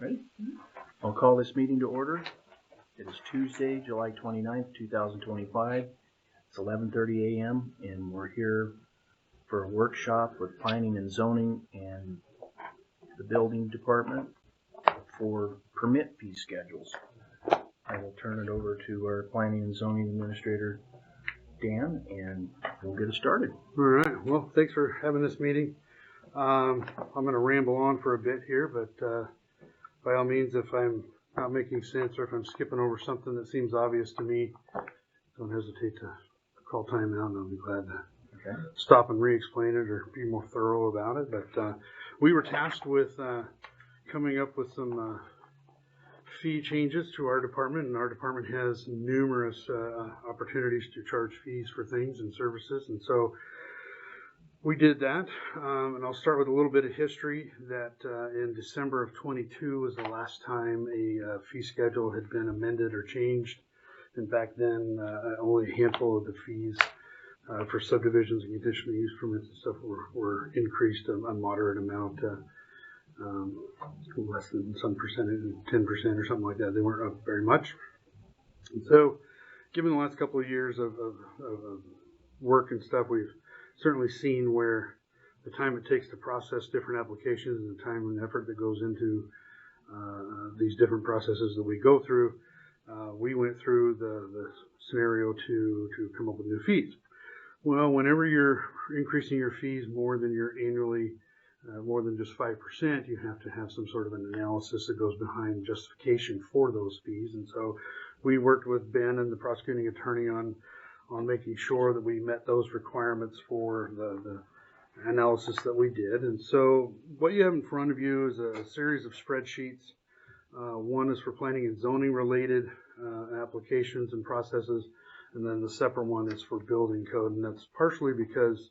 Ready? I'll call this meeting to order. It is Tuesday, July 29th, 2025. It's 11:30 a.m. and we're here for a workshop with planning and zoning and the building department for permit fee schedules. I will turn it over to our planning and zoning administrator, Dan, and we'll get it started. All right. Well, thanks for having this meeting. I'm going to ramble on for a bit here, but by all means, if I'm not making sense or if I'm skipping over something that seems obvious to me, don't hesitate to call time out, and I'll be glad to stop and re-explain it or be more thorough about it. But we were tasked with coming up with some fee changes to our department, and our department has numerous opportunities to charge fees for things and services, and so we did that. And I'll start with a little bit of history that in December of 22 was the last time a fee schedule had been amended or changed, and back then only a handful of the fees for subdivisions and conditional use permits and stuff were increased a moderate amount, less than some percentage, 10% or something like that. They weren't up very much. And so, given the last couple of years of work and stuff, we've certainly seen where the time it takes to process different applications and the time and effort that goes into these different processes that we go through. We went through the scenario to come up with new fees. Well, whenever you're increasing your fees more than your annually, more than just 5%, you have to have some sort of an analysis that goes behind justification for those fees. And so we worked with Ben and the prosecuting attorney on making sure that we met those requirements for the analysis that we did. And so what you have in front of you is a series of spreadsheets. One is for planning and zoning related applications and processes, and then the separate one is for building code. And that's partially because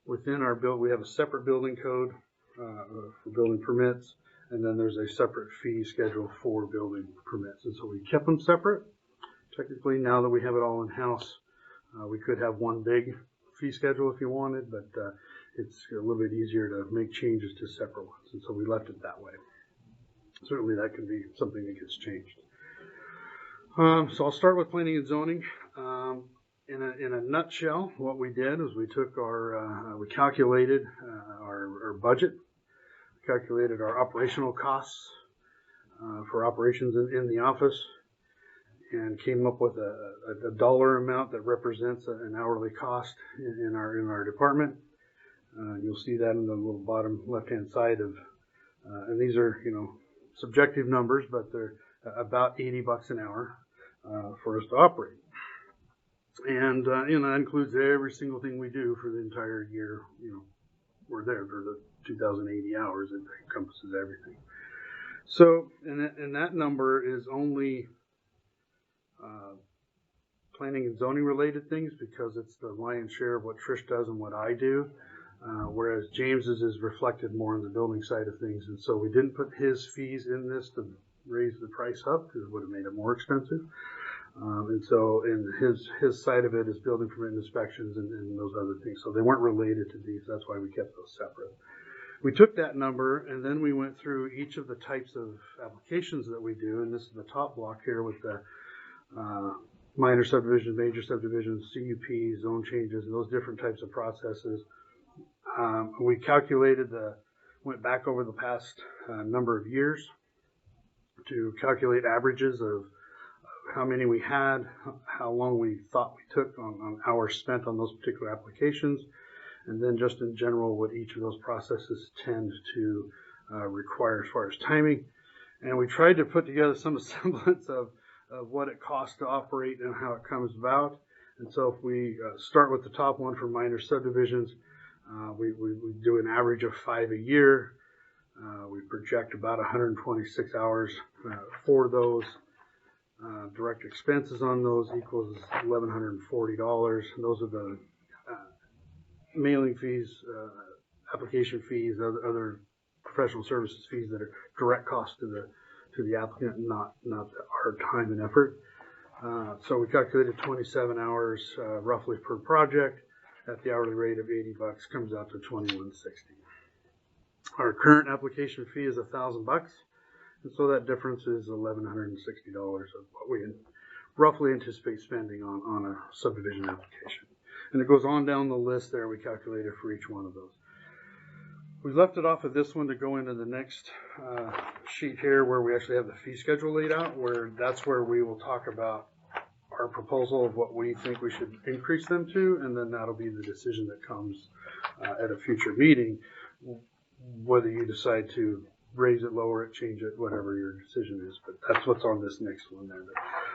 within our we have a separate building code for building permits, and then there's a separate fee schedule for building permits. And so we kept them separate. Technically, now that we have it all in-house, we could have one big fee schedule if you wanted, but it's a little bit easier to make changes to separate ones, and so we left it that way. Certainly that can be something that gets changed. So I'll start with planning and zoning. In a nutshell, what we did is we took we calculated our budget, calculated our operational costs for operations in the office, and came up with a dollar amount that represents an hourly cost in our department. You'll see that in the little bottom left-hand side of, and these are subjective numbers, but they're about $80 an hour for us to operate. And that includes every single thing we do for the entire year. We're there for the 2,080 hours. It encompasses everything. So, and that number is only planning and zoning related things, because it's the lion's share of what Trish does and what I do, whereas James's is reflected more on the building side of things. And so we didn't put his fees in this to raise the price up, because it would have made it more expensive. And so his side of it is building permit inspections and those other things. So they weren't related to these. That's why we kept those separate. We took that number and then we went through each of the types of applications that we do. And this is the top block here with the minor subdivisions, major subdivisions, CUPs, zone changes, and those different types of processes. We calculated went back over the past number of years to calculate averages of how many we had, how long we thought we took on hours spent on those particular applications, and then just in general what each of those processes tend to require as far as timing. And we tried to put together some semblance of what it costs to operate and how it comes about. And so if we start with the top one for minor subdivisions, we do an average of 5 a year. We project about 126 hours for those. Direct expenses on those equals $1,140. Those are the mailing fees, application fees, other professional services fees that are direct cost to the applicant, not our time and effort. So we calculated 27 hours roughly per project at the hourly rate of $80, comes out to $21.60. Our current application fee is $1,000. And so that difference is $1,160 of what we roughly anticipate spending on a subdivision application. And it goes on down the list there. We calculated for each one of those. We left it off of this one to go into the next sheet here where we actually have the fee schedule laid out, where that's where we will talk about our proposal of what we think we should increase them to, and then that'll be the decision that comes at a future meeting, whether you decide to raise it, lower it, change it, whatever your decision is. But that's what's on this next one there.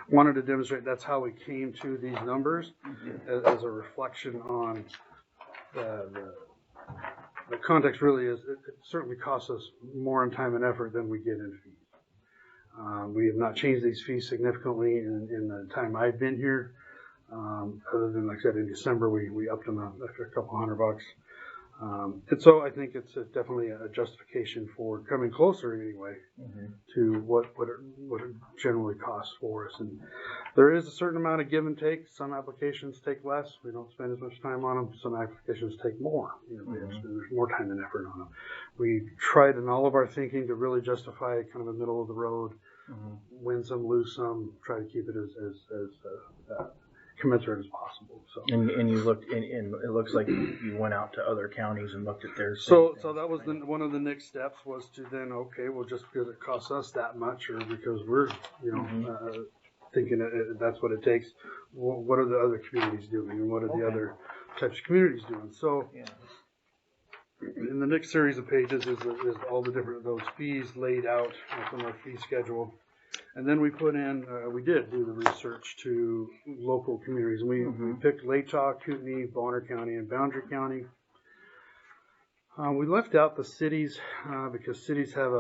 Wanted to demonstrate that's how we came to these numbers as a reflection on the context. Really is it certainly costs us more in time and effort than we get in fees. We have not changed these fees significantly in the time I've been here, other than, like I said, in December we upped them after a couple $100. And so I think it's definitely a justification for coming closer anyway to what it generally costs for us. And there is a certain amount of give and take. Some applications take less. We don't spend as much time on them. Some applications take more. There's more time and effort on them. We tried in all of our thinking to really justify kind of a middle of the road, win some, lose some, try to keep it as commensurate as possible. So and you looked, and it looks like you went out to other counties and looked at their. So that was one of the next steps was to then, okay, well, just because it costs us that much, or because we're thinking that's what it takes, what are the other communities doing, and what are the other types of communities doing? So in the next series of pages is all the different those fees laid out from our fee schedule. And then we put in, we did do the research to local communities. And we picked Latah, Kootenai, Bonner County, and Boundary County. We left out the cities because cities have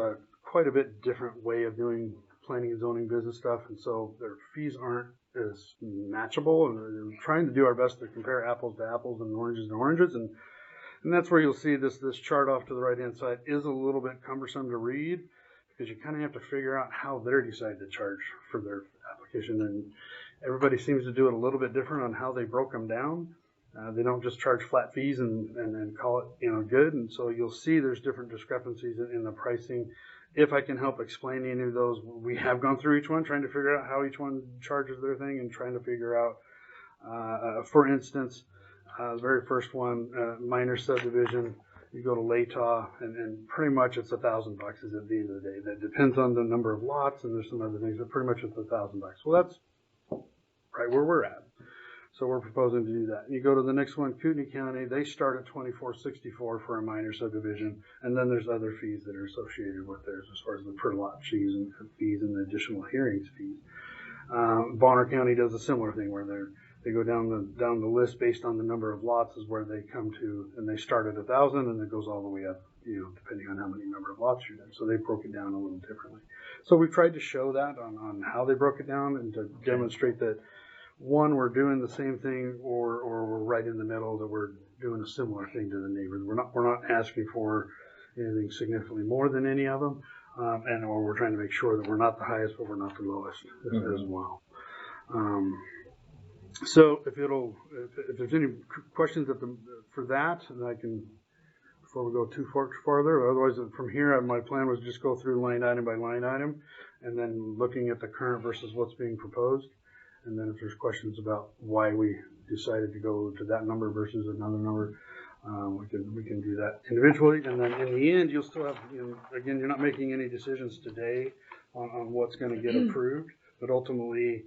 quite a bit different way of doing planning and zoning business stuff. And so their fees aren't as matchable. And we're trying to do our best to compare apples to apples and oranges to oranges. And that's where you'll see this chart off to the right-hand side is a little bit cumbersome to read, because you kind of have to figure out how they decide to charge for their application. And everybody seems to do it a little bit different on how they broke them down. They don't just charge flat fees and call it good. And so you'll see there's different discrepancies in the pricing. If I can help explain any of those, we have gone through each one, trying to figure out how each one charges their thing and trying to figure out, for instance, the very first one, minor subdivision. You go to Latah, and pretty much it's $1,000 is at the end of the day. That depends on the number of lots, and there's some other things, but pretty much it's $1,000. Well, that's right where we're at. So we're proposing to do that. And you go to the next one, Kootenai County. They start at $24.64 for a minor subdivision, and then there's other fees that are associated with theirs as far as the per lot fees and the additional hearings fees. Bonner County does a similar thing where they go down the list based on the number of lots is where they come to, and they start at 1,000 and it goes all the way up, depending on how many number of lots you're in. So they broke it down a little differently. So we tried to show that on how they broke it down and to demonstrate that, one, we're doing the same thing, or we're right in the middle, that we're doing a similar thing to the neighbors. We're not asking for anything significantly more than any of them, or we're trying to make sure that we're not the highest, but we're not the lowest as well. So if there's any questions for that, and I can, before we go too farther, otherwise from here, my plan was just go through line item by line item, and then looking at the current versus what's being proposed. And then if there's questions about why we decided to go to that number versus another number, we can do that individually. And then in the end, you'll still have, again, you're not making any decisions today on what's going to get approved, but ultimately,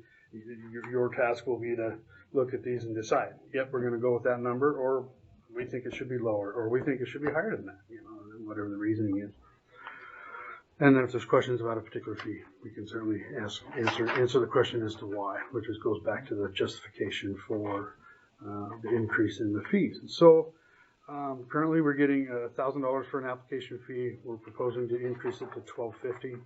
your task will be to look at these and decide, yep, we're going to go with that number, or we think it should be lower, or we think it should be higher than that, whatever the reasoning is. And then if there's questions about a particular fee, we can certainly answer the question as to why, which goes back to the justification for the increase in the fees. So currently we're getting $1,000 for an application fee. We're proposing to increase it to $1,250.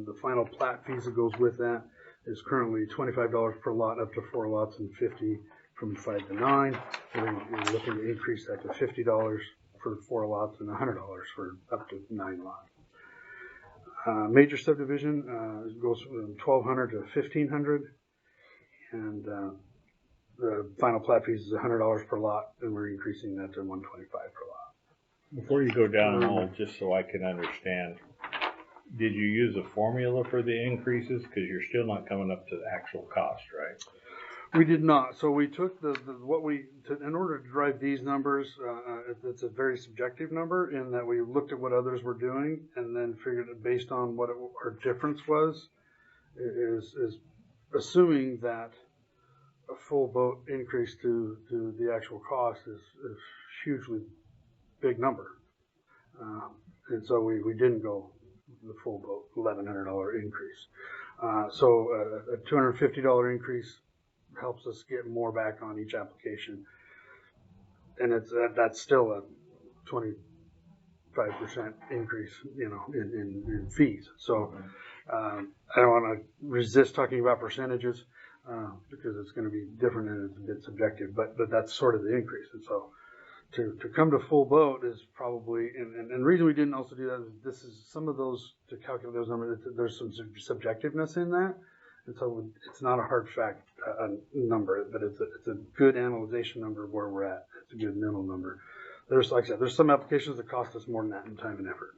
The final plat fees that goes with that is currently $25 per lot up to 4 lots, and $50 from 5 to 9. We're looking to increase that to $50 for 4 lots and $100 for up to 9 lots. Major subdivision goes from $1,200 to $1,500, and the final plat fees is $100 per lot, and we're increasing that to $125 per lot. Before you go down all, just so I can understand, did you use a formula for the increases? Because you're still not coming up to the actual cost, right? We did not. So we took in order to drive these numbers, it's a very subjective number in that we looked at what others were doing and then figured it based on what our difference was, is assuming that a full boat increase to the actual cost is a hugely big number. And so we didn't go the full boat $1,100 increase. So a $250 increase helps us get more back on each application, and that's still a 25% increase, in fees. So I don't want to resist talking about percentages because it's going to be different and it's a bit subjective, but that's sort of the increase. And so to come to full boat is probably, and the reason we didn't also do that is this is some of those, to calculate those numbers, there's some subjectiveness in that. And so it's not a hard fact number, but it's a good analyzation number of where we're at. It's a good mental number. There's, like I said, there's some applications that cost us more than that in time and effort.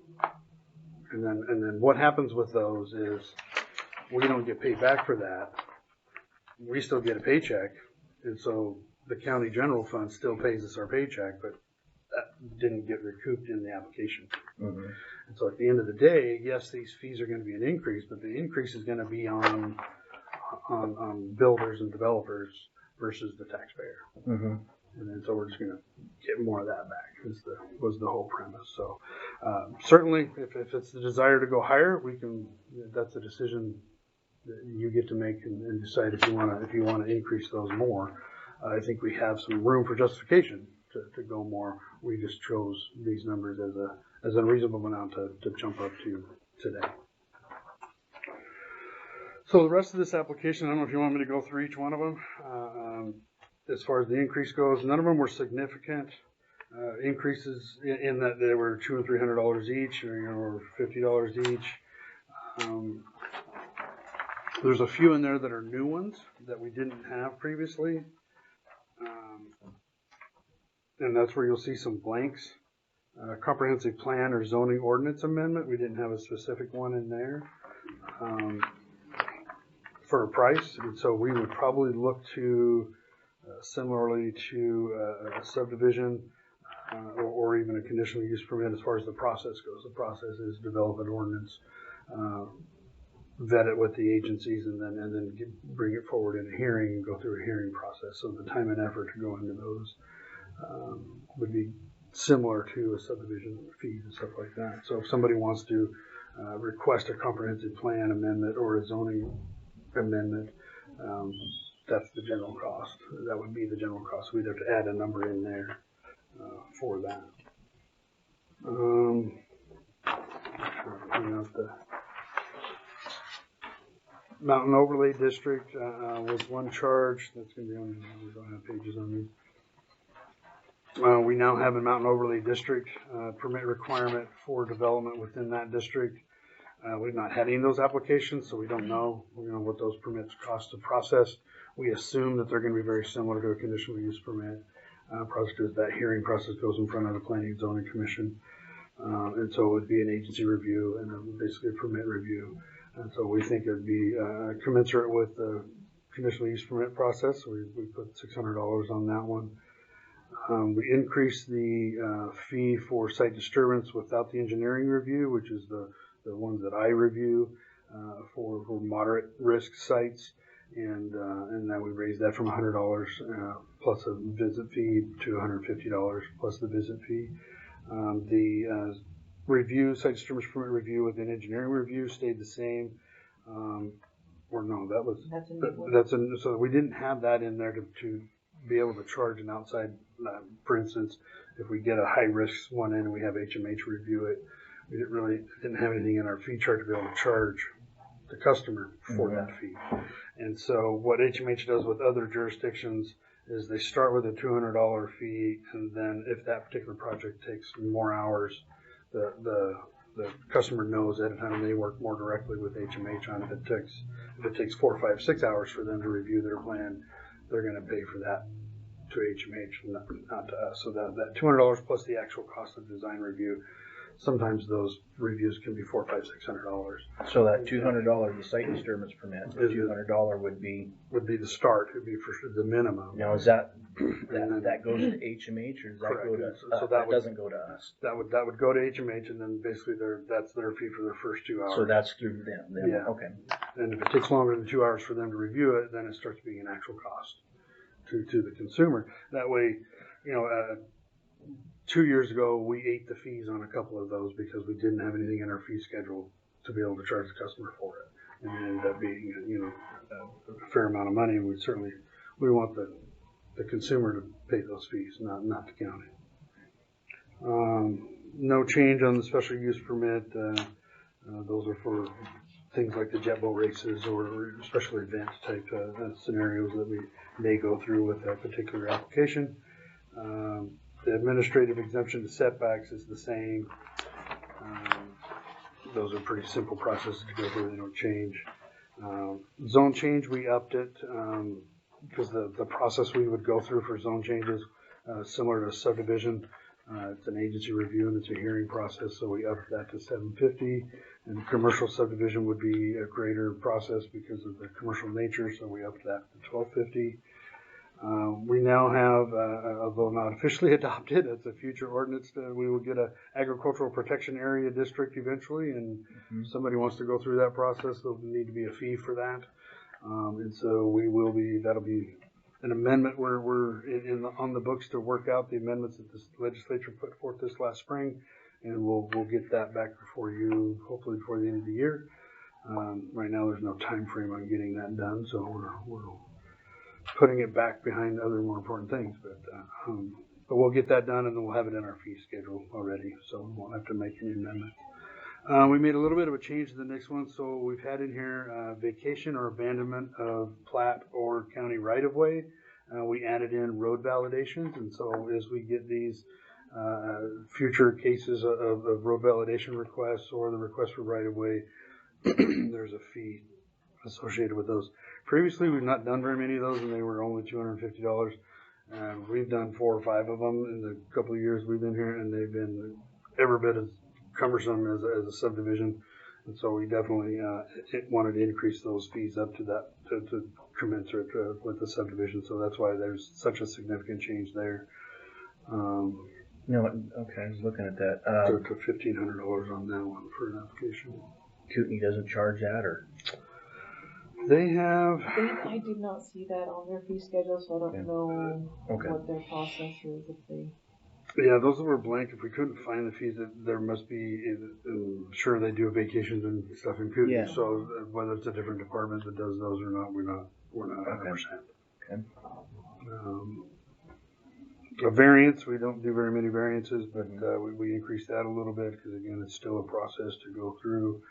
And then what happens with those is we don't get paid back for that. We still get a paycheck, and so the county general fund still pays us our paycheck, but that didn't get recouped in the application. Mm-hmm. And so at the end of the day, yes, these fees are going to be an increase, but the increase is going to be on builders and developers versus the taxpayer. Mm-hmm. And then so we're just going to get more of that back was the whole premise. So certainly if it's the desire to go higher, that's a decision that you get to make and decide if you want to increase those more. I think we have some room for justification to go more. We just chose these numbers as a reasonable amount to jump up to today. So the rest of this application, I don't know if you want me to go through each one of them. As far as the increase goes, none of them were significant increases in that they were $200 or $300 each, or $50 each. There's a few in there that are new ones that we didn't have previously. And that's where you'll see some blanks. Comprehensive plan or zoning ordinance amendment, we didn't have a specific one in there for a price. And so we would probably look to similarly to a subdivision or even a conditional use permit as far as the process goes. The process is develop an ordinance, vet it with the agencies, and then bring it forward in a hearing and go through a hearing process. So the time and effort to go into those would be similar to a subdivision fees and stuff like that. So if somebody wants to request a comprehensive plan amendment or a zoning amendment, that's the general cost. That would be the general cost. We'd have to add a number in there for that. The Mountain Overlay District was one charge. That's going to be on. We don't have pages on these. We now have a Mountain Overlay District permit requirement for development within that district. We've not had any of those applications, so we don't know, what those permits cost to process. We assume that they're going to be very similar to a conditional use permit process. That hearing process goes in front of the Planning and Zoning Commission, and so it would be an agency review and basically a permit review. And so we think it would be commensurate with the conditional use permit process. So we put $600 on that one. We increased the fee for site disturbance without the engineering review, which is the ones that I review for moderate risk sites, and then we raised that from $100 plus a visit fee to $150 plus the visit fee. The site disturbance permit review with an engineering review stayed the same. Or no, so we didn't have that in there to be able to charge an outside. For instance, if we get a high risk one in and we have HMH review it, we didn't have anything in our fee chart to be able to charge the customer for that fee. And so what HMH does with other jurisdictions is they start with a $200 fee, and then if that particular project takes more hours, the customer knows at a time, and they work more directly with HMH on it. If it takes 4, 5, 6 hours for them to review their plan, they're going to pay for that to HMH, not to us. So that $200 plus the actual cost of design review. sometimes those reviews can be $400, $500, $600. So that $200, the site disturbance permit, the Is it- $200 would be, Would be the start. It'd be for sure the minimum. now is that goes to HMH, or does that go to, Correct. So that that would- doesn't go to us? That would go to HMH, and then basically that's their fee for their first 2 hours. So that's through them, Yeah. okay. And if it takes longer than 2 hours for them to review it, then it starts being an actual cost to the consumer. That way, 2 years ago, we ate the fees on a couple of those because we didn't have anything in our fee schedule to be able to charge the customer for it. And it ended up being, a fair amount of money. And we want the consumer to pay those fees, not the county. No change on the special use permit. Those are for things like the jet boat races or special event type scenarios that we may go through with that particular application. The administrative exemption to setbacks is the same. Those are pretty simple processes to go through. They don't change. Zone change, we upped it because the process we would go through for zone changes, similar to subdivision, it's an agency review and it's a hearing process, so we upped that to $750. And commercial subdivision would be a greater process because of the commercial nature, so we upped that to $1250. We now have, although not officially adopted, it's a future ordinance, we will get a agricultural protection area district eventually, and if somebody wants to go through that process, there'll need to be a fee for that. And so that'll be an amendment where we're on the books to work out the amendments that this legislature put forth this last spring, and we'll get that back before you, hopefully before the end of the year. Right now there's no time frame on getting that done, so we're putting it back behind other more important things, but we'll get that done and then we'll have it in our fee schedule already, so we won't have to make any amendments. We made a little bit of a change to the next one, so we've had in here vacation or abandonment of plat or county right-of-way. We added in road validations, and so as we get these future cases of road validation requests or the request for right-of-way, there's a fee associated with those. Previously, we've not done very many of those, and they were only $250. We've done 4 or 5 of them in the couple of years we've been here, and they've been every bit as cumbersome as a subdivision. And so we definitely wanted to increase those fees up to that, to commensurate with the subdivision. So that's why there's such a significant change there. No, okay, I was looking at that. To $1,500 on that one for an application. Kootenai doesn't charge that, or? They have. I did not see that on their fee schedule, so I don't know what their process is if they. Yeah, those were blank. If we couldn't find the fees, there must be. Sure, they do vacations and stuff in Kootenai. Yeah. So whether it's a different department that does those or not, we're not 100%. Okay. A variance, we don't do very many variances, but we increased that a little bit because again, it's still a process to go through.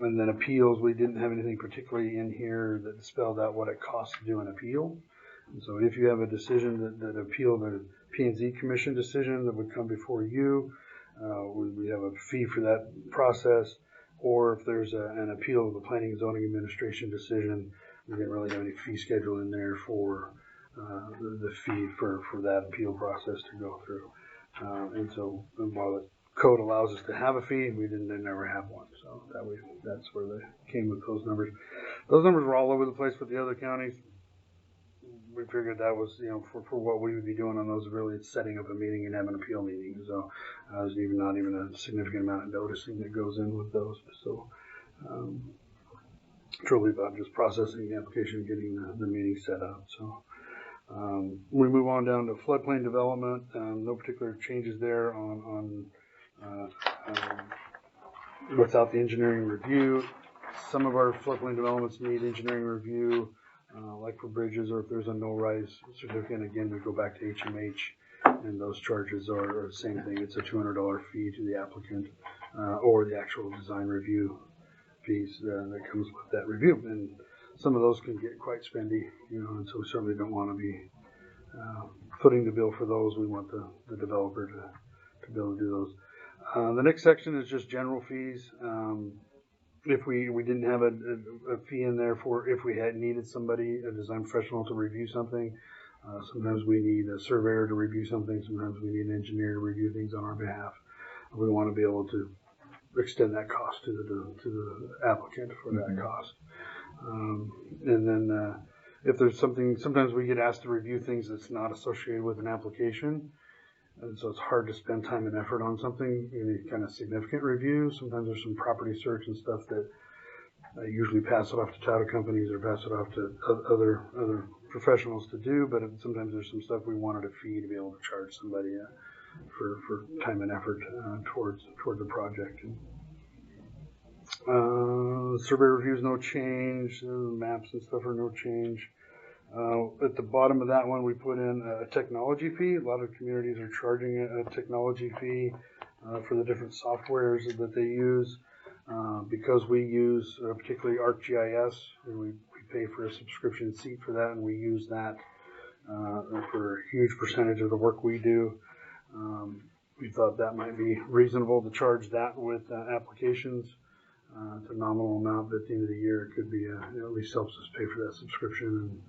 And then appeals, we didn't have anything particularly in here that spelled out what it costs to do an appeal. And so if you have a decision that appealed a P&Z commission decision that would come before you, we have a fee for that process. Or if there's an appeal of the Planning and Zoning Administration decision, we didn't really have any fee schedule in there for the fee for that appeal process to go through. And so while the code allows us to have a fee, we never have one. So that's where they came with those numbers. Those numbers were all over the place with the other counties. We figured that was, for what we would be doing on those, really it's setting up a meeting and having an appeal meeting. So there's not even a significant amount of noticing that goes in with those. So truly about just processing the application and getting the meeting set up. So we move on down to floodplain development. No particular changes there on without the engineering review. Some of our floodplain developments need engineering review, like for bridges or if there's a no-rise certificate. Again, we go back to HMH, and those charges are the same thing. It's a $200 fee to the applicant or the actual design review fees that comes with that review. And some of those can get quite spendy, and so we certainly don't want to be footing the bill for those. We want the developer to be able to do those. The next section is just general fees. If we didn't have a fee in there for if we had needed somebody, a design professional to review something. Sometimes we need a surveyor to review something. Sometimes we need an engineer to review things on our behalf. we want to be able to extend that cost to the applicant for that cost. And then if there's something, sometimes we get asked to review things that's not associated with an application. And so it's hard to spend time and effort on something, any kind of significant review. Sometimes there's some property search and stuff that I usually pass it off to title companies or pass it off to other professionals to do, but sometimes there's some stuff we wanted a fee to be able to charge somebody for time and effort towards the project. Survey reviews, no change. Maps and stuff are no change. At the bottom of that one, we put in a technology fee. A lot of communities are charging a technology fee for the different softwares that they use. Because we use particularly ArcGIS, and we pay for a subscription seat for that, and we use that for a huge percentage of the work we do. We thought that might be reasonable to charge that with applications. It's a nominal amount, but at the end of the year, it could be at least helps us pay for that subscription.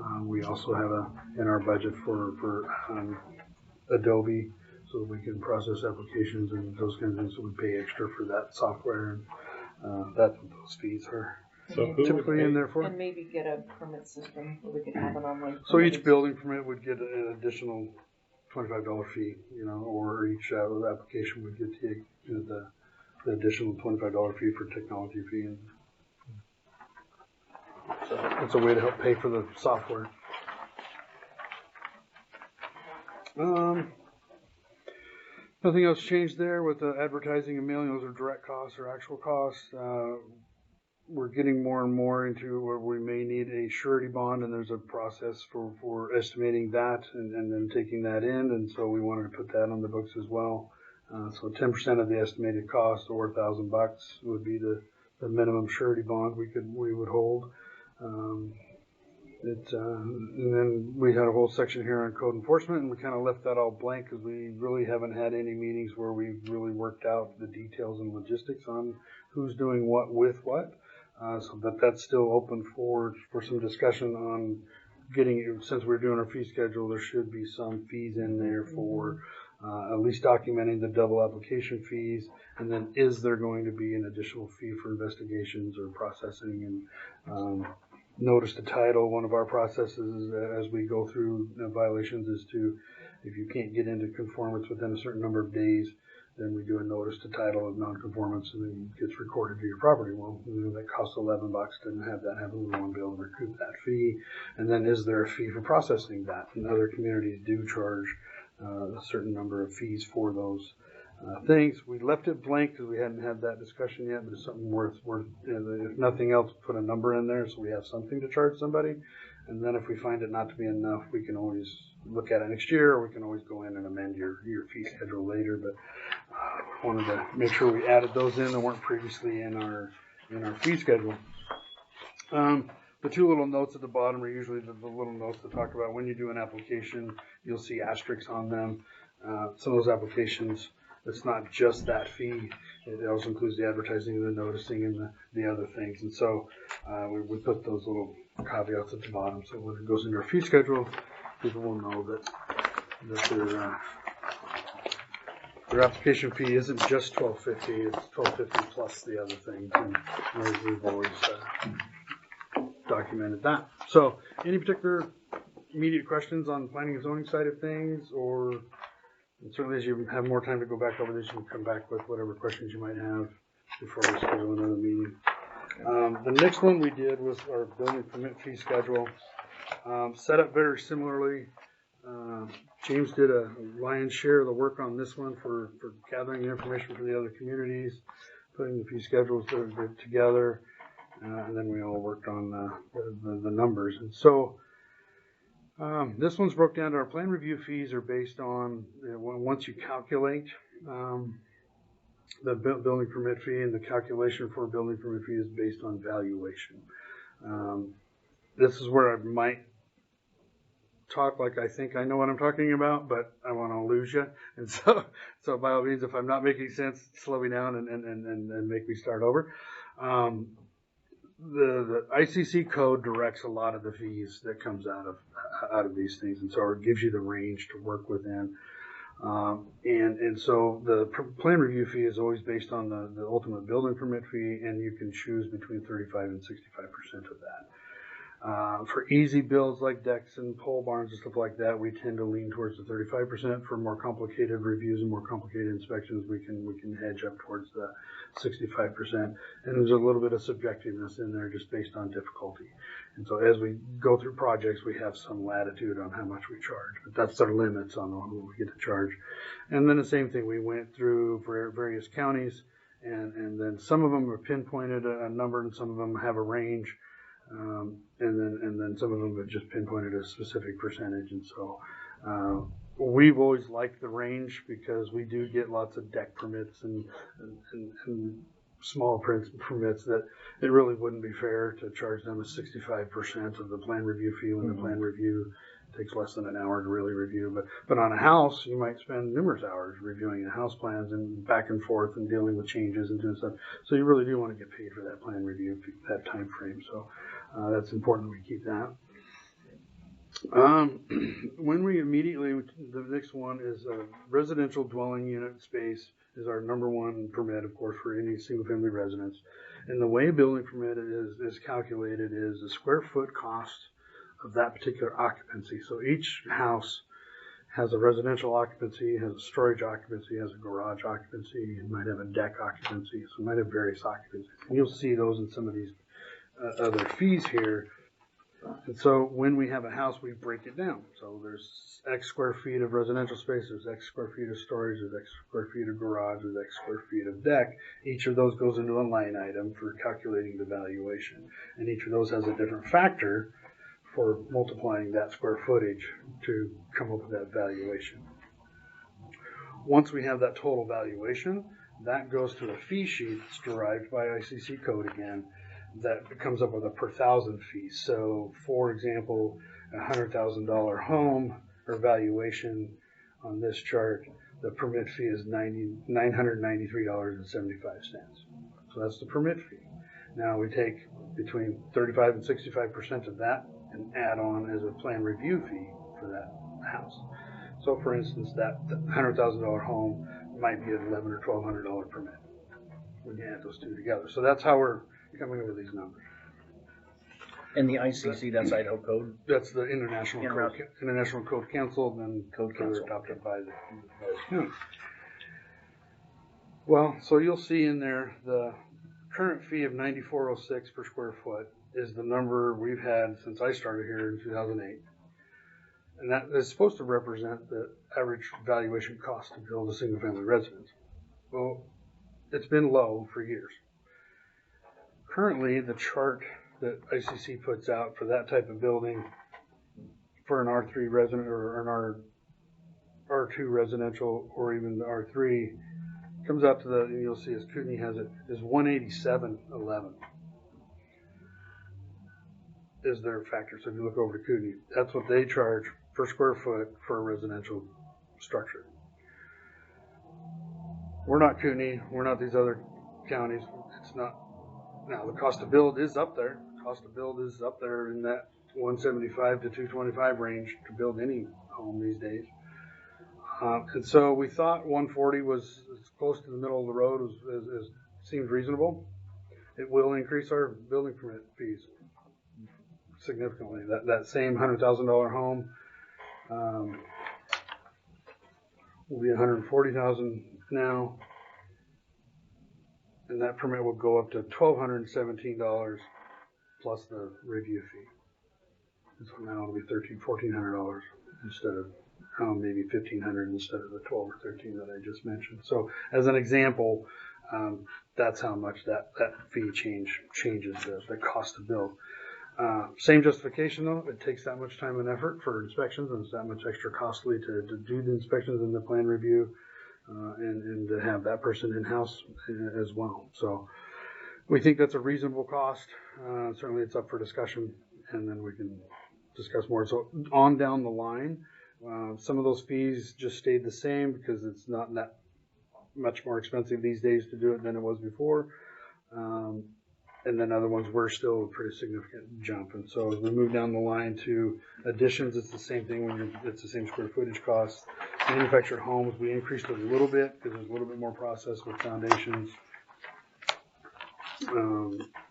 And we also have in our budget for Adobe, so we can process applications and those kinds of things. So we pay extra for that software, and that's what those fees are So who typically in there for. And maybe get a permit system where we could have an online. So each building permit would get an additional $25 fee, or each application would get the additional $25 fee for technology fee. And so it's a way to help pay for the software. Nothing else changed there with the advertising and mailing. Those are direct costs or actual costs. We're getting more and more into where we may need a surety bond, and there's a process for estimating that and then taking that in. And so we wanted to put that on the books as well. So 10% of the estimated cost, or $1,000, would be the minimum surety bond we would hold. And then we had a whole section here on code enforcement, and we kind of left that all blank because we really haven't had any meetings where we've really worked out the details and logistics on who's doing what with what. So that's still open for some discussion on getting, since we're doing our fee schedule, there should be some fees in there for at least documenting the double application fees, and then is there going to be an additional fee for investigations or processing and notice to title. One of our processes as we go through violations is to, if you can't get into conformance within a certain number of days, then we do a notice to title of non-conformance, and then it gets recorded to your property. Well, that costs $11 to have that happen. We want to be able to recoup that fee. And then is there a fee for processing that? And other communities do charge a certain number of fees for those things. We left it blank because we hadn't had that discussion yet, but it's something worth if nothing else, put a number in there so we have something to charge somebody. And then if we find it not to be enough, we can always look at it next year, or we can always go in and amend your fee schedule later. But wanted to make sure we added those in that weren't previously in our fee schedule. The two little notes at the bottom are usually the little notes that talk about when you do an application, you'll see asterisks on them. Some of those applications, it's not just that fee. It also includes the advertising and the noticing and the other things. And so we put those little caveats at the bottom. So when it goes into our fee schedule, people will know that their application fee isn't just $12.50. It's $12.50 plus the other things. And we've always documented that. So any particular immediate questions on planning and zoning side of things, or and certainly as you have more time to go back over this, you can come back with whatever questions you might have before we schedule another meeting. The next one we did was our building permit fee schedule. Set up very similarly. James did a lion's share of the work on this one for gathering the information for the other communities, putting the fee schedules together, and then we all worked on the numbers. And so this one's broke down to our plan review fees are based on, once you calculate the building permit fee, and the calculation for a building permit fee is based on valuation. This is where I might talk like I think I know what I'm talking about, but I want to lose you. And so by all means, if I'm not making sense, slow me down and make me start over. The ICC code directs a lot of the fees that comes out of these things, and so it gives you the range to work within. And so the plan review fee is always based on the ultimate building permit fee, and you can choose between 35 and 65% of that. For easy builds like decks and pole barns and stuff like that, we tend to lean towards the 35%. For more complicated reviews and more complicated inspections, we can hedge up towards the 65%. And there's a little bit of subjectiveness in there just based on difficulty. And so as we go through projects, we have some latitude on how much we charge, but that's our limits on what we get to charge. And then the same thing, we went through for various counties, and then some of them are pinpointed a number, and some of them have a range. And then some of them have just pinpointed a specific percentage. And so we've always liked the range because we do get lots of deck permits and small permits that it really wouldn't be fair to charge them a 65% of the plan review fee when the plan review takes less than an hour to really review. But on a house, you might spend numerous hours reviewing the house plans and back and forth and dealing with changes and doing stuff. So you really do want to get paid for that plan review, that time frame. So that's important we keep that. When we immediately, the next one is a residential dwelling unit space is our number one permit, of course, for any single family residence. And the way a building permit is calculated is the square foot cost of that particular occupancy. So each house has a residential occupancy, has a storage occupancy, has a garage occupancy, it might have a deck occupancy, so it might have various occupancies. And you'll see those in some of these other fees here. And so when we have a house, we break it down. So there's X square feet of residential space, there's X square feet of storage, there's X square feet of garage, there's X square feet of deck. Each of those goes into a line item for calculating the valuation. And each of those has a different factor for multiplying that square footage to come up with that valuation. Once we have that total valuation, that goes to a fee sheet that's derived by ICC code again, that comes up with a per thousand fee. So for example, $100,000 home or valuation on this chart, the permit fee is $993.75. So that's the permit fee. Now we take between 35 and 65% of that and add on as a plan review fee for that house. So for instance, that $100,000 home might be an $1,100 or $1,200 permit when you add those two together. So that's how we're coming up with these numbers. And the ICC, that's Idaho Code? That's the International Code Council, and Code Council adopted by the county. Well, so you'll see in there the current fee of $94.06 per square foot is the number we've had since I started here in 2008. And that is supposed to represent the average valuation cost to build a single family residence. Well, it's been low for years. Currently, the chart that ICC puts out for that type of building for an R3 resident or an R2 residential or even the R3 comes out to the, and you'll see as Kootenai has it, is $187.11 is their factor. So if you look over to Kootenai, that's what they charge per square foot for a residential structure. We're not Kootenai, we're not these other counties. It's not. Now the cost to build is up there. Cost to build is up there in that 175 to 225 range to build any home these days. And so we thought 140 was as close to the middle of the road as seemed reasonable. It will increase our building permit fees significantly. That same $100,000 home will be $140,000 now, and that permit will go up to $1,217 plus the review fee. And so now it'll be $1,400 instead of maybe $1,500 instead of the $1,200 or $1,300 that I just mentioned. So as an example, that's how much that fee changes the cost to build. Same justification though, it takes that much time and effort for inspections, and it's that much extra costly to do the inspections and the plan review, and to have that person in-house as well. So we think that's a reasonable cost. Certainly it's up for discussion, and then we can discuss more. So on down the line, some of those fees just stayed the same because it's not that much more expensive these days to do it than it was before. and then other ones were still a pretty significant jump. And so as we move down the line to additions, it's the same thing it's the same square footage cost. Manufactured homes, we increased it a little bit because there's a little bit more process with foundations.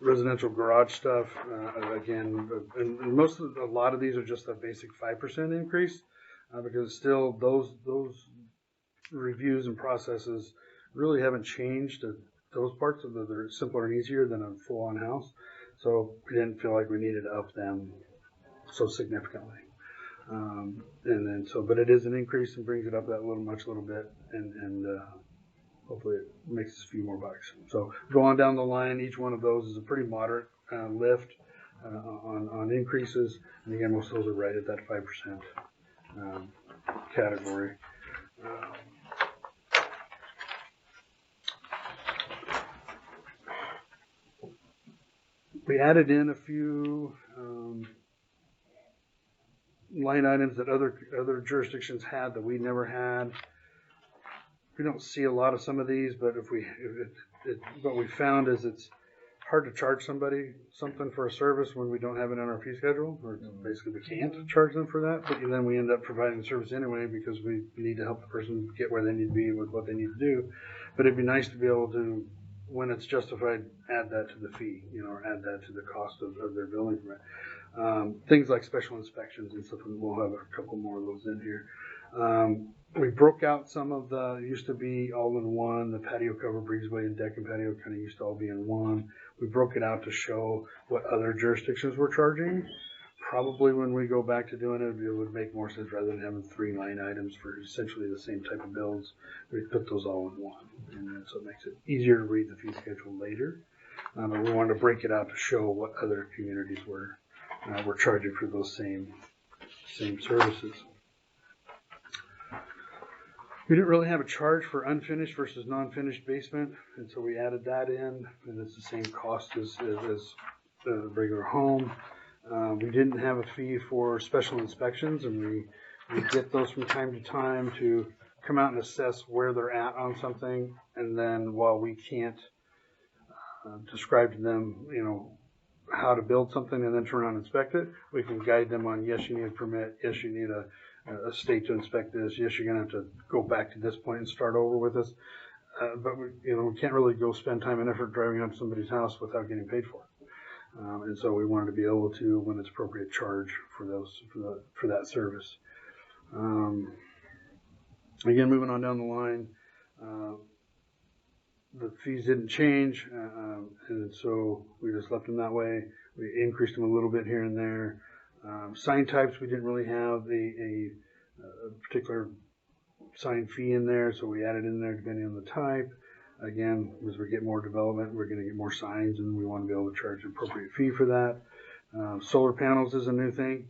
Residential garage stuff, again, and a lot of these are just a basic 5% increase, because still those reviews and processes really haven't changed. Those parts of it are simpler and easier than a full-on house, so we didn't feel like we needed to up them so significantly. But it is an increase and brings it up that little bit, and hopefully it makes us a few more bucks. So going down the line, each one of those is a pretty moderate lift on increases, and again, most of those are right at that 5% category. We added in a few line items that other jurisdictions had that we never had. We don't see a lot of some of these, but what we found is it's hard to charge somebody something for a service when we don't have it on our fee schedule, or basically we can't charge them for that, but then we end up providing the service anyway because we need to help the person get where they need to be with what they need to do. But it'd be nice to be able to, when it's justified, add that to the fee, or add that to the cost of their building permit. Things like special inspections and stuff, and we'll have a couple more of those in here. We broke out some of the, used to be all in one, the patio cover, breezeway, and deck and patio kind of used to all be in one. We broke it out to show what other jurisdictions were charging. Probably when we go back to doing it, it would make more sense rather than having 3 line items for essentially the same type of bills. We put those all in one, and so it makes it easier to read the fee schedule later. But we wanted to break it out to show what other communities were charging for those same services. We didn't really have a charge for unfinished versus non-finished basement, and so we added that in, and it's the same cost as a regular home. We didn't have a fee for special inspections, and we get those from time to time to come out and assess where they're at on something, and then while we can't describe to them, how to build something and then turn around and inspect it, we can guide them on, yes, you need a permit, yes, you need a state to inspect this, yes, you're going to have to go back to this point and start over with this, but we can't really go spend time and effort driving up to somebody's house without getting paid for it. And so we wanted to be able to, when it's appropriate, charge for that service. Again, moving on down the line, the fees didn't change, and so we just left them that way. We increased them a little bit here and there. Sign types, we didn't really have a particular sign fee in there, so we added in there depending on the type. Again, as we get more development, we're going to get more signs, and we want to be able to charge an appropriate fee for that. Solar panels is a new thing,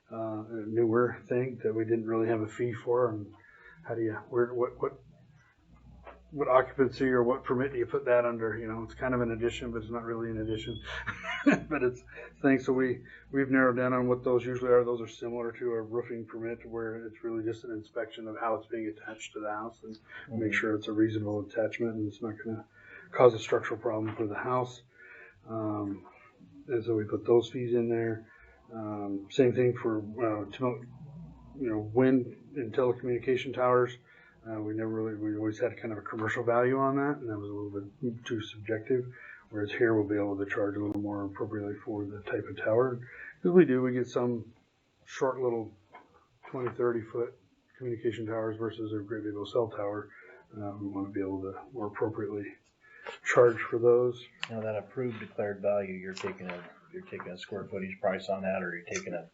a newer thing that we didn't really have a fee for. And how do you, what occupancy or what permit do you put that under? It's kind of an addition, but it's not really an addition. But it's things. So we've narrowed down on what those usually are. Those are similar to a roofing permit, where it's really just an inspection of how it's being attached to the house and make sure it's a reasonable attachment and it's not going to cause a structural problem for the house. And so we put those fees in there. Same thing for wind and telecommunication towers. We always had kind of a commercial value on that, and that was a little bit too subjective. Whereas here we'll be able to charge a little more appropriately for the type of tower. Because we get some short little 20, 30 foot communication towers versus a great big old cell tower. We want to be able to more appropriately charge for those. Now that approved declared value, you're taking a square footage price on that, or you're taking a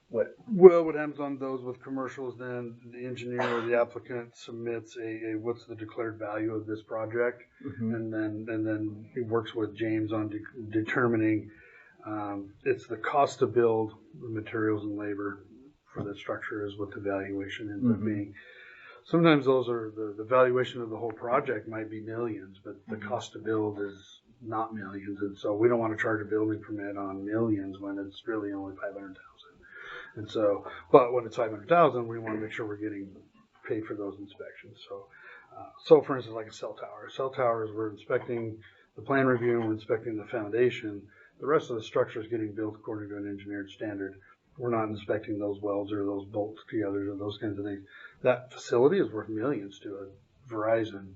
what? Well, what happens on those with commercials, then the engineer or the applicant submits a what's the declared value of this project, and then he works with James on determining it's the cost to build the materials and labor for the structure is what the valuation ends up being. Sometimes those are the valuation of the whole project might be millions, but the cost to build is not millions, and so we don't want to charge a building permit on millions when it's really only 500,000. And so, but when it's 500,000, we want to make sure we're getting paid for those inspections. So for instance, like a cell tower. Cell towers, we're inspecting the plan review and we're inspecting the foundation, the rest of the structure is getting built according to an engineered standard. We're not inspecting those welds or those bolts together or those kinds of things. That facility is worth millions to a Verizon,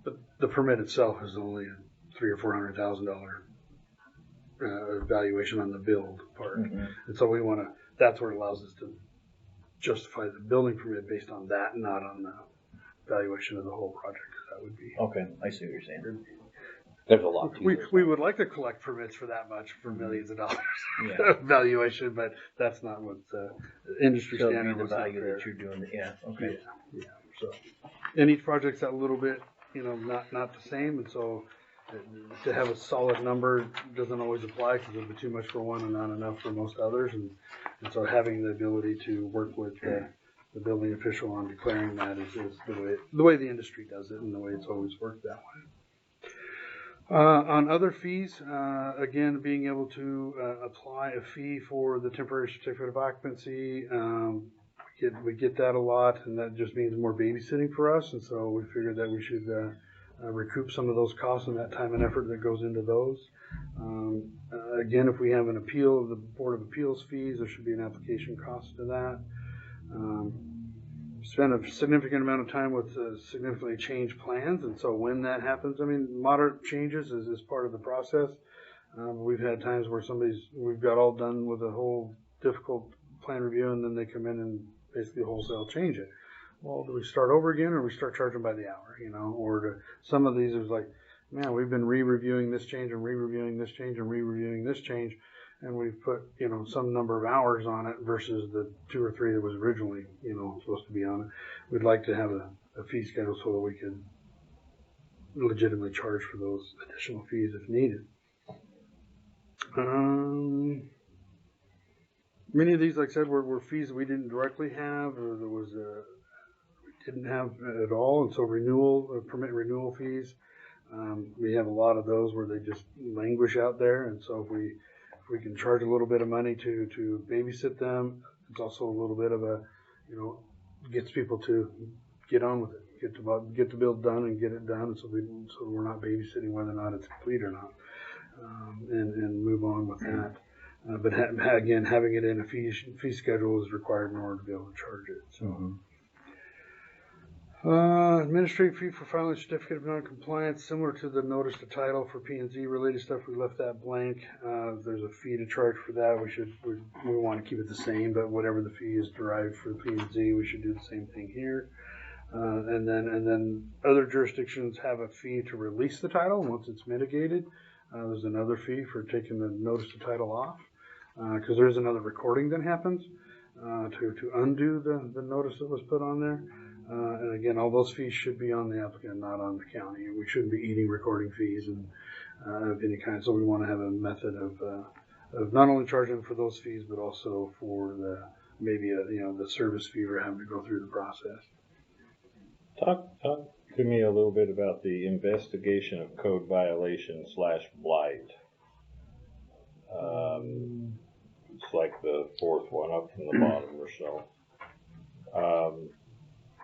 but the permit itself is only a $300,000 or $400,000 valuation on the build part. And so we want to, that's where it allows us to justify the building permit based on that, not on the valuation of the whole project. That would be. Okay, I see what you're saying. There's a lot. We would like to collect permits for that much for millions of dollars Yeah. valuation, but that's not what the industry So standard the was. value that you're doing, yeah, okay. Yeah. So, and each project's a little bit, not the same, and so to have a solid number doesn't always apply because it'll be too much for one and not enough for most others, and so having the ability to work with the building official on declaring that is the way the industry does it and the way it's always worked that way. On other fees, again, being able to apply a fee for the temporary certificate of occupancy, we get that a lot, and that just means more babysitting for us. And so we figured that we should recoup some of those costs and that time and effort that goes into those. Again, if we have an appeal of the Board of Appeals fees, there should be an application cost to that. Spend a significant amount of time with significantly changed plans, and so when that happens, I mean, moderate changes is part of the process. We've had times where we've got all done with a whole difficult plan review, and then they come in and basically wholesale change it. Well, do we start over again, or we start charging by the hour, or some of these is like, man, we've been re-reviewing this change and re-reviewing this change and re-reviewing this change, and we've put, some number of hours on it versus the 2 or 3 that was originally, supposed to be on it. We'd like to have a fee schedule so that we can legitimately charge for those additional fees if needed. Many of these, like I said, were fees that we didn't directly have, or we didn't have at all, and so permit renewal fees. We have a lot of those where they just languish out there, and so if we can charge a little bit of money to babysit them, it's also a little bit of a, gets people to get on with it, get the build done and get it done, so we're not babysitting whether or not it's complete or not, and move on with that. But again, having it in a fee schedule is required in order to be able to charge it. So. Administrative fee for filing a certificate of non-compliance, similar to the notice to title for P&Z related stuff. We left that blank. There's a fee to charge for that. We want to keep it the same, but whatever the fee is derived for P&Z, we should do the same thing here. And then other jurisdictions have a fee to release the title once it's mitigated. There's another fee for taking the notice to title off, because there's another recording that happens to undo the notice that was put on there. And again, all those fees should be on the applicant, not on the county. We shouldn't be eating recording fees of any kind. So we want to have a method of not only charging for those fees, but also for the service fee for having to go through the process. Talk to me a little bit about the investigation of code violation / blight. It's like the 4th one up from the bottom or so.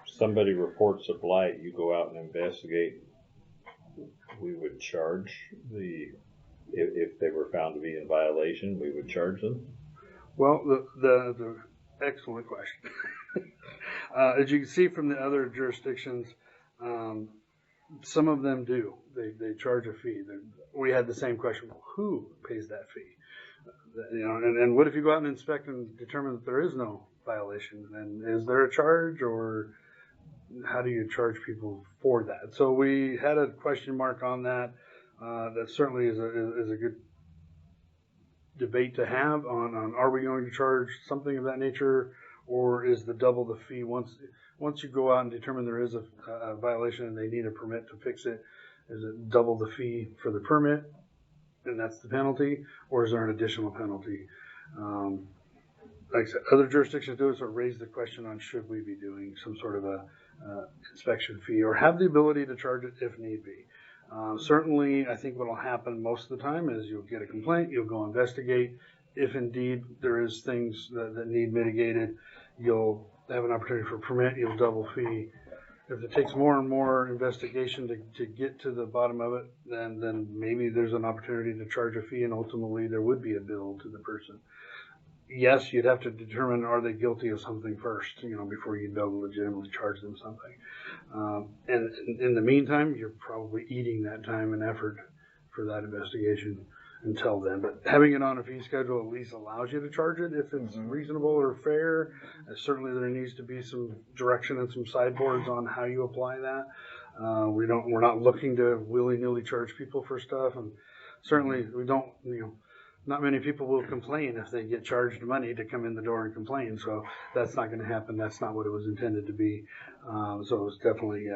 Somebody reports a blight, you go out and investigate. We would charge if they were found to be in violation, we would charge them. Well, the excellent question. As you can see from the other jurisdictions, some of them do. They charge a fee. We had the same question: who pays that fee? And what if you go out and inspect and determine that there is no violation? Then is there a charge, or how do you charge people for that? So we had a question mark on that. That certainly is a good debate to have on are we going to charge something of that nature, or is the double the fee once you go out and determine there is a violation and they need a permit to fix it? Is it double the fee for the permit and that's the penalty, or is there an additional penalty? Like I said, other jurisdictions do it, so raise the question on should we be doing some sort of a inspection fee, or have the ability to charge it if need be. Certainly, I think what will happen most of the time is you'll get a complaint, you'll go investigate. If indeed there is things that need mitigated, you'll have an opportunity for a permit, you'll double fee. if it takes more and more investigation to get to the bottom of it, then maybe there's an opportunity to charge a fee, and ultimately there would be a bill to the person. Yes, you'd have to determine, are they guilty of something first, before you'd be able to legitimately charge them something. And in the meantime, you're probably eating that time and effort for that investigation until then. But having it on a fee schedule at least allows you to charge it if it's reasonable or fair. Certainly there needs to be some direction and some sideboards on how you apply that. We're not looking to willy-nilly charge people for stuff, and certainly we don't, not many people will complain if they get charged money to come in the door and complain. So that's not going to happen. That's not what it was intended to be. So it was definitely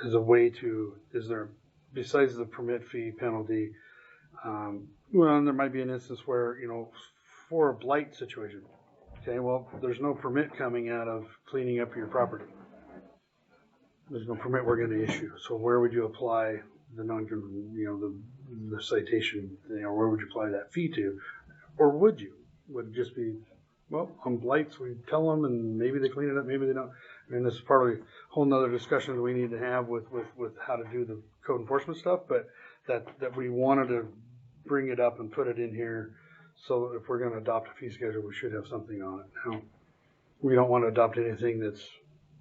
as a way to, is there, besides the permit fee penalty, well, there might be an instance where, for a blight situation, okay, well, there's no permit coming out of cleaning up your property. There's no permit we're going to issue. So where would you apply the the citation, where would you apply that fee to? Or would you? Would it just be, well, on blights, we tell them and maybe they clean it up, maybe they don't. I mean, this is probably a whole nother discussion that we need to have with how to do the code enforcement stuff, but that we wanted to bring it up and put it in here, so if we're going to adopt a fee schedule, we should have something on it. Now, we don't want to adopt anything that's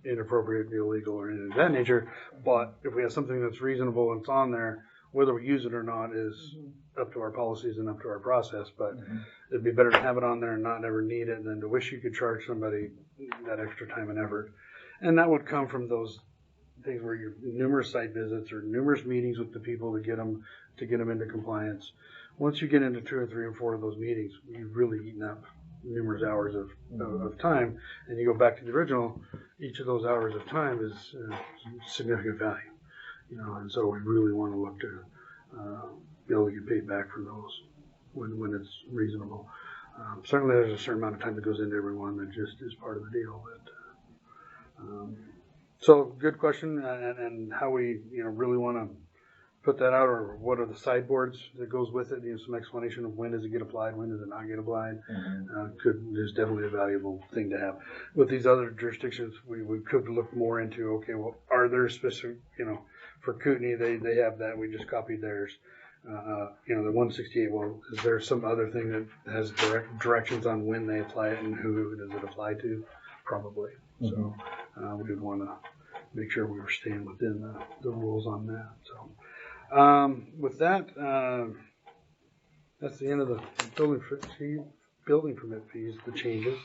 inappropriate, illegal, or anything of that nature, but if we have something that's reasonable and it's on there, whether we use it or not is up to our policies and up to our process, but it'd be better to have it on there and not ever need it than to wish you could charge somebody that extra time and effort. And that would come from those things where you're numerous site visits or numerous meetings with the people to get them into compliance. Once you get into 2 or 3 or 4 of those meetings, you've really eaten up numerous hours of time, and you go back to the original, each of those hours of time is significant value, and so we really want to look to be able to get paid back for those when it's reasonable. Certainly there's a certain amount of time that goes into every one that just is part of the deal. But so good question, and how we really want to put that out, or what are the sideboards that goes with it, some explanation of when does it get applied, when does it not get applied, is definitely a valuable thing to have. With these other jurisdictions, we could look more into, okay, well, are there specific, for Kootenai, they have that, we just copied theirs. The 168, well, is there some other thing that has directions on when they apply it and who does it apply to? Probably. So we did want to make sure we were staying within the rules on that. So with that, that's the end of the building permit fees, the changes.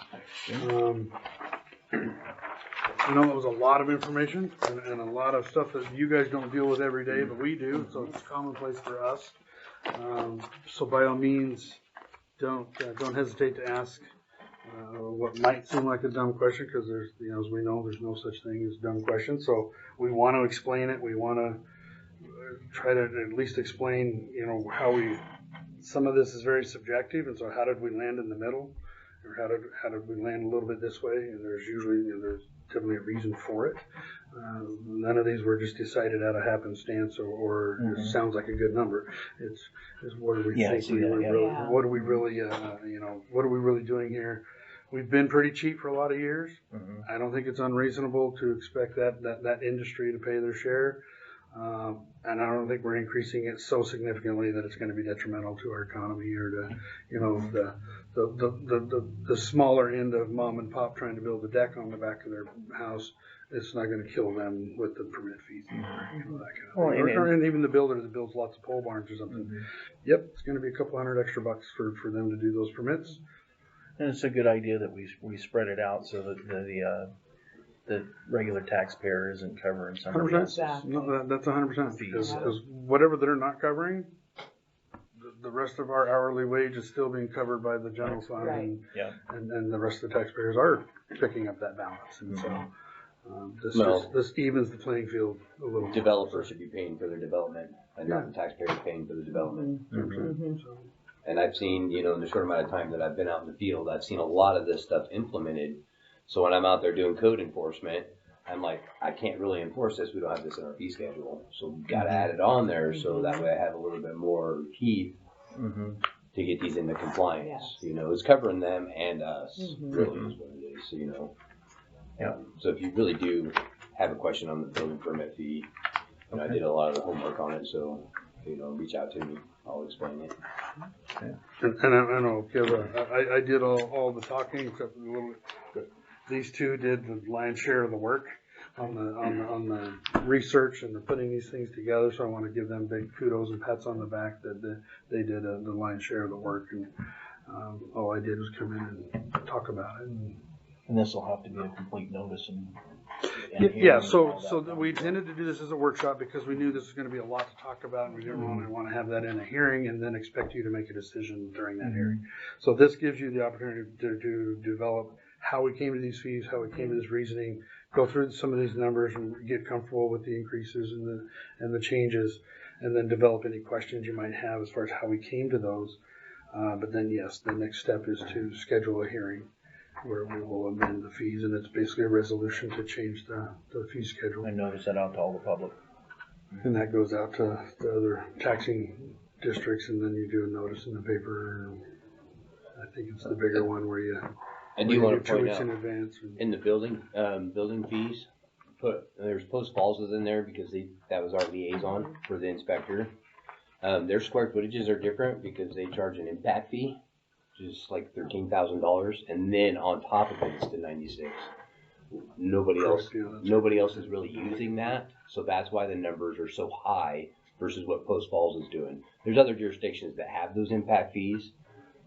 I know it was a lot of information and a lot of stuff that you guys don't deal with every day, but we do, so it's commonplace for us. So by all means, don't hesitate to ask what might seem like a dumb question, because there's, as we know, there's no such thing as dumb questions. So we want to explain it. We want to try to at least explain, how some of this is very subjective, and so how did we land in the middle, or how did we land a little bit this way? And there's usually, there's typically a reason for it. None of these were just decided out of happenstance or just sounds like a good number. It's what do we think we were really, what are we really, what are we really doing here? We've been pretty cheap for a lot of years. I don't think it's unreasonable to expect that industry to pay their share. And I don't think we're increasing it so significantly that it's going to be detrimental to our economy or to, the smaller end of mom and pop trying to build a deck on the back of their house. It's not going to kill them with the permit fees either, that kind of thing. And even the builder that builds lots of pole barns or something. Yep, it's going to be a couple $100 extra for them to do those permits. And it's a good idea that we spread it out so that the regular taxpayer isn't covering somebody else's. No, that's 100%. Because whatever they're not covering, the rest of our hourly wage is still being covered by the general fund, and the rest of the taxpayers are picking up that balance. And so this evens the playing field a little. Developers should be paying for their development, and not the taxpayers paying for the development. And I've seen, in the short amount of time that I've been out in the field, I've seen a lot of this stuff implemented. So when I'm out there doing code enforcement, I'm like, I can't really enforce this. We don't have this in our fee schedule. So we've got to add it on there so that way I have a little bit more teeth to get these into compliance. It's covering them and us, really is what it is. So if you really do have a question on the building permit fee, you know, I did a lot of the homework on it, so, you know, reach out to me, I'll explain it. And I know, I did all the talking except for a little bit. These two did the lion's share of the work on the research and the putting these things together. So I want to give them big kudos and pats on the back that they did the lion's share of the work. And all I did was come in and talk about it. And this will have to be a complete notice and Yeah, so we intended to do this as a workshop because we knew this was going to be a lot to talk about, and we didn't want to have that in a hearing and then expect you to make a decision during that hearing. So this gives you the opportunity to develop how we came to these fees, how we came to this reasoning, go through some of these numbers and get comfortable with the increases and the changes, and then develop any questions you might have as far as how we came to those. But then, yes, the next step is to schedule a hearing where we will amend the fees, and it's basically a resolution to change the fee schedule. I noticed that out to all the public. And that goes out to the other taxing districts, and then you do a notice in the paper. I think it's the bigger one where you I do want to 2 point weeks out, in advance. in the building fees, there's Post Falls was in there because that was our liaison for the inspector. Their square footages are different because they charge an impact fee, which is like $13,000, and then on top of it, it's the 96. Nobody else is really using that, so that's why the numbers are so high versus what Post Falls is doing. There's other jurisdictions that have those impact fees,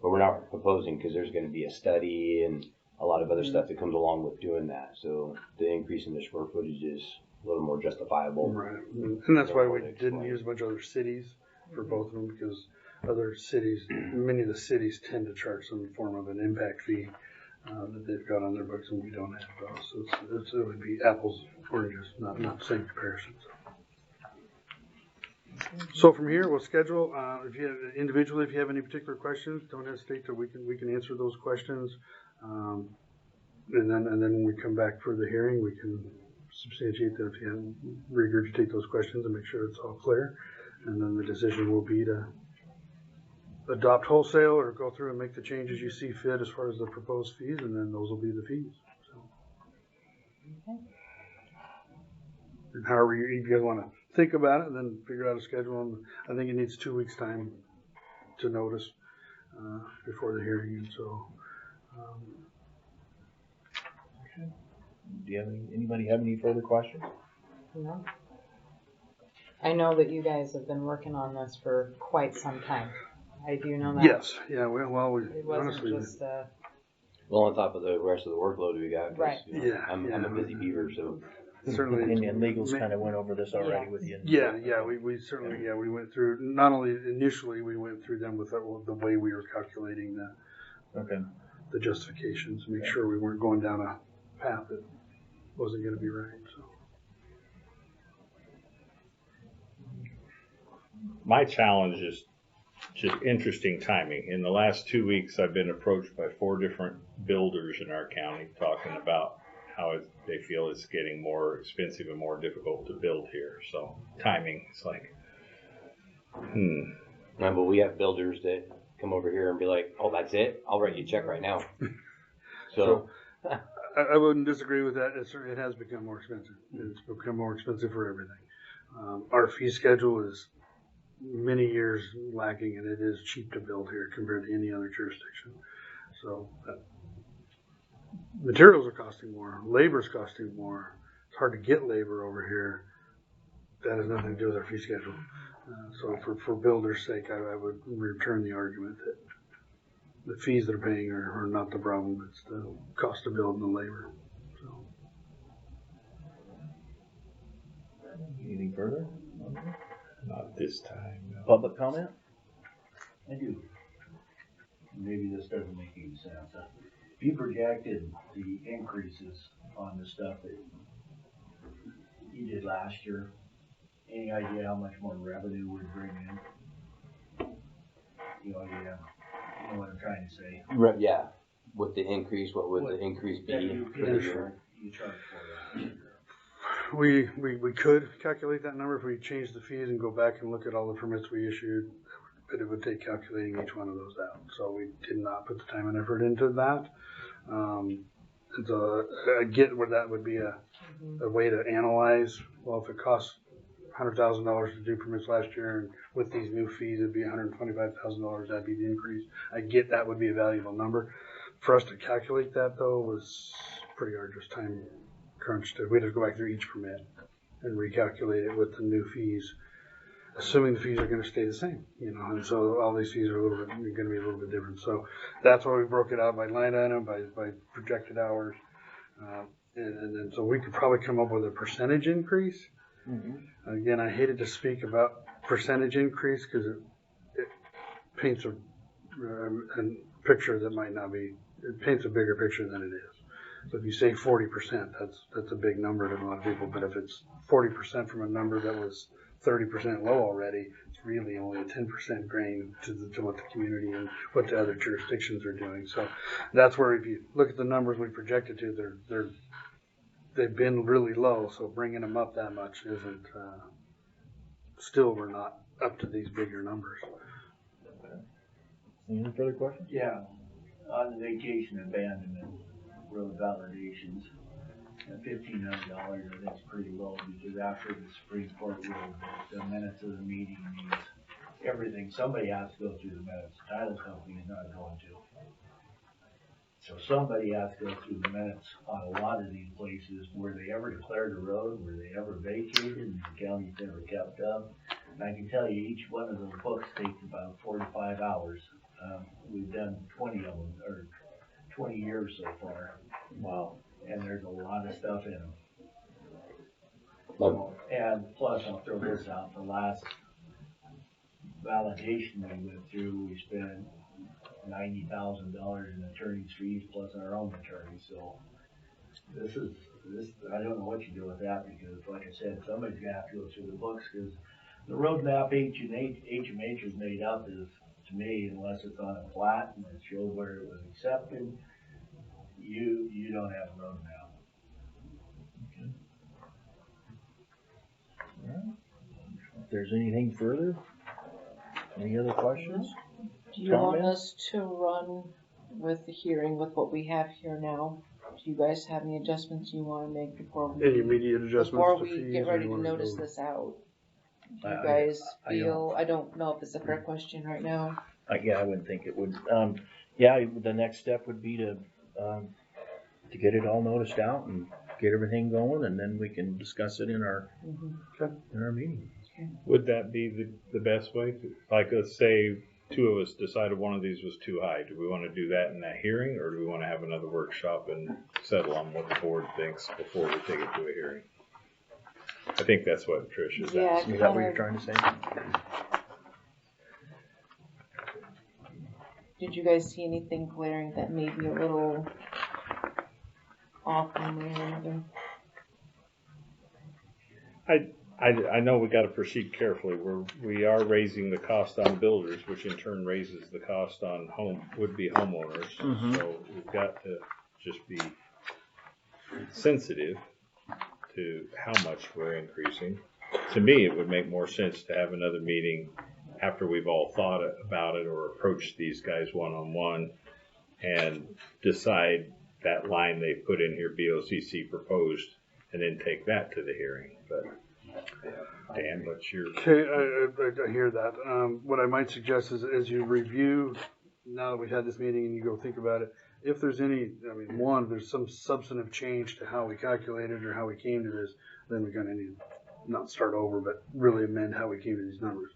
but we're not proposing because there's going to be a study and a lot of other stuff that comes along with doing that. So the increase in the square footage is a little more justifiable. Right, and that's why we didn't use a bunch of other cities for both of them, because other cities, many of the cities tend to charge some form of an impact fee that they've got on their books, and we don't have those. So it would be apples, oranges, not the same comparisons. So from here, we'll schedule. If you have, individually, if you have any particular questions, don't hesitate to we can answer those questions, and then when we come back for the hearing, we can substantiate that if you have, regurgitate those questions and make sure it's all clear, and then the decision will be to adopt wholesale or go through and make the changes you see fit as far as the proposed fees, and then those will be the fees. So. Okay. And however you guys want to think about it, and then figure out a schedule. And I think it needs 2 weeks time to notice before the hearing. And so, Okay. Do you have anybody have any further questions? No. I know that you guys have been working on this for quite some time. I do know that. yes, yeah. We It wasn't honestly, just Well, on top of the rest of the workload we got. 'Cause, Right. you know, Yeah, I'm a busy beaver, so. certainly. And legals kind of went over this already with you. Yeah, we certainly, we went through, not only initially, we went through them with the way we were calculating the justifications, to make sure we weren't going down a path that wasn't going to be right. So. My challenge is just interesting timing. In the last 2 weeks, I've been approached by 4 different builders in our county talking about how they feel it's getting more expensive and more difficult to build here. So timing is like, But we have builders that come over here and be like, "Oh, that's it? I'll write you a check right now." So I wouldn't disagree with that. It has become more expensive. It's become more expensive for everything. Our fee schedule is many years lacking, and it is cheap to build here compared to any other jurisdiction. So materials are costing more, labor is costing more. It's hard to get labor over here. That has nothing to do with our fee schedule. So for builders' sake, I would return the argument that the fees they're paying are not the problem. It's the cost of building the labor. So. Anything further? not this time. No. Public comment? I do. Maybe this doesn't make any sense. If you projected the increases on the stuff that you did last year, any idea how much more revenue would bring in? You know what I'm trying to say. yeah, with the increase, what would the increase That be you for the year? charge for that. We could calculate that number if we change the fees and go back and look at all the permits we issued, but it would take calculating each one of those out. So we did not put the time and effort into that. And so I get where that would be a way to analyze. Well, if it costs $100,000 to do permits last year, and with these new fees, it'd be $125,000. That'd be the increase. I get that would be a valuable number. For us to calculate that though was pretty arduous time crunch. We'd have to go back through each permit and recalculate it with the new fees, assuming the fees are going to stay the same, you know. And so all these fees are going to be a little bit different. So that's why we broke it out by line item, by projected hours, and then so we could probably come up with a percentage increase. Again, I hated to speak about percentage increase because it paints a picture that might not be. It paints a bigger picture than it is. So if you say 40%, that's a big number to a lot of people. But if it's 40% from a number that was 30% low already, it's really only a 10% gain to what the community and what the other jurisdictions are doing. So that's where, if you look at the numbers we projected to, they've been really low. So bringing them up that much isn't. Still, we're not up to these bigger numbers. Any further questions? Yeah, on the vacation abandonment road validations, $1,500, I think is pretty low, because after the Supreme Court ruled that the minutes of the meeting means everything, somebody has to go through the minutes. The title company is not going to. So somebody has to go through the minutes on a lot of these places. Were they ever declared a road? Were they ever vacated? And the county's never kept up. And I can tell you, each one of those books takes about 4 to 5 hours. We've done 20 of them, or 20 years so far. Wow. And there's a lot of stuff in them. Well, And plus, I'll throw this out, the last validation we went through, we spent $90,000 in attorney's fees plus our own attorney. So this, I don't know what you do with that, because like I said, somebody's gonna have to go through the books, because the roadmap HMH is made up is, to me, unless it's on a plat and it shows where it was accepted, you don't have a roadmap. If there's anything further, any other questions? Do you want Comments? us to run with the hearing with what we have here now? Do you guys have any adjustments you want to make before Any we, immediate adjustments before to we fees? get or ready you to wanna notice go- this out? Do you I- guys I feel, I don't know if it's a fair question right now. Yeah, I wouldn't think it would. Yeah, the next step would be to get it all noticed out and get everything going, and then we can discuss it in our meeting. Would that be the best way? Like, let's say two of us decided one of these was too high. Do we want to do that in that hearing, or do we want to have another workshop and settle on what the board thinks before we take it to a hearing? I think that's what Trish is Yeah, asking. Is that what you're trying to say? Did you guys see anything glaring that may be a little off one way or another? I know we got to proceed carefully. We are raising the cost on builders, which in turn raises the cost on would-be homeowners. So we've got to just be sensitive to how much we're increasing. To me, it would make more sense to have another meeting after we've all thought about it or approached these guys one-on-one and decide that line they put in here, BOCC proposed, and then take that to the hearing. But Dan, what's your... Okay, I hear that. What I might suggest is, as you review, now that we've had this meeting and you go think about it, if there's any, if there's some substantive change to how we calculated or how we came to this, then we're going to need to not start over, but really amend how we came to these numbers.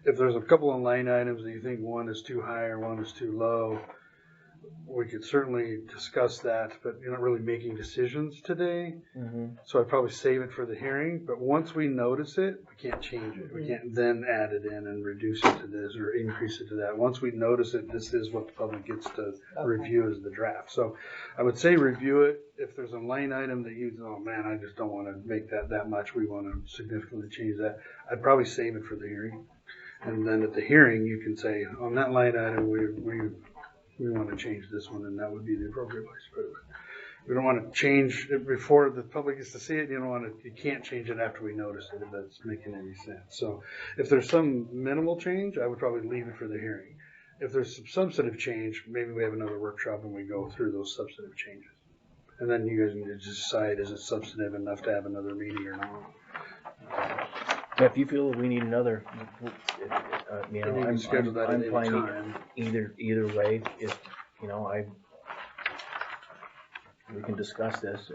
If there's a couple of line items that you think one is too high or one is too low, we could certainly discuss that, but you're not really making decisions today. So I'd probably save it for the hearing. But once we notice it, we can't change it. We can't then add it in and reduce it to this or increase it to that. Once we notice it, this is what the public gets to review as the draft. So I would say review it. If there's a line item that you, oh man, I just don't want to make that much. We want to significantly change that. I'd probably save it for the hearing. And then at the hearing, you can say, on that line item, we want to change this one, and that would be the appropriate place to put it. We don't want to change it before the public gets to see it. You can't change it after we notice it, if that's making any sense. So if there's some minimal change, I would probably leave it for the hearing. If there's some substantive change, maybe we have another workshop and we go through those substantive changes. And then you guys need to decide, is it substantive enough to have another meeting or not? If you feel that we need another, you know, And you can schedule that at I'm any fine time. either way. If, you know, we can discuss this.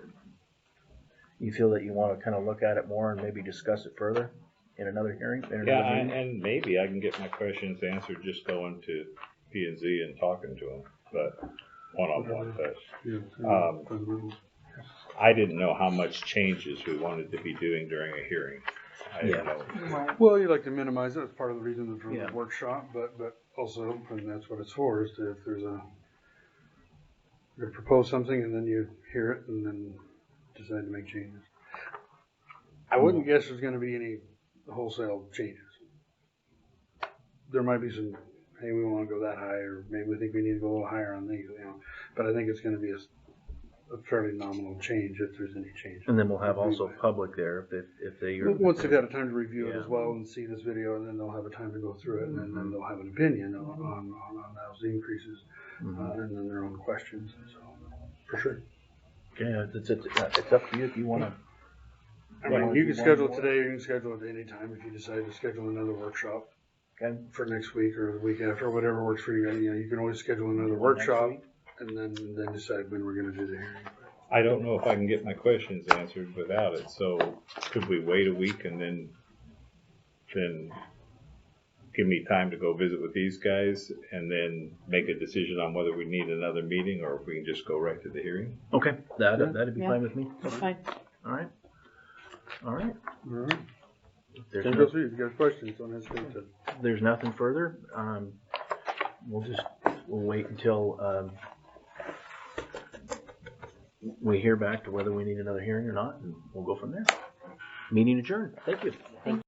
You feel that you wanna kinda look at it more and maybe discuss it further in another hearing? in another Yeah, meeting? and maybe I can get my questions answered just going to P and Z and talking to them, but one-on-one, but Yeah, Um, I didn't know how much changes we wanted to be doing during a hearing. I didn't know. Right. well, you like to minimize it. That's part of the reason for Yeah. the workshop, but also, and that's what it's for, is to, if there's you propose something and then you hear it and then decide to make changes. I wouldn't guess there's gonna be any wholesale changes. There might be some, hey, we wanna go that high, or maybe we think we need to go a little higher on these, you know, but I think it's gonna be a fairly nominal change if there's any change. And then we'll have also public there if they. Once they've had a time to review it Yeah. as well and see this video, and then they'll have a time to go through it, and then they'll have an opinion on those increases, and then their own questions, so, for sure. Yeah, it's up to you if you wanna. I mean, you can schedule it today, you can schedule it any time if you decide to schedule another workshop Okay. for next week or the week after, or whatever works for you guys. You know, you can always schedule another workshop and then decide when we're gonna do the hearing. I don't know if I can get my questions answered without it, so could we wait a week and then give me time to go visit with these guys and then make a decision on whether we need another meeting or if we can just go right to the hearing? Okay, that'd be Yeah. fine with me. That's fine. Alright. Alright. All right. There's Send no- those through. If you got questions, don't hesitate to. there's nothing further, we'll wait until, we hear back to whether we need another hearing or not, and we'll go from there. Meeting adjourned. Thank you.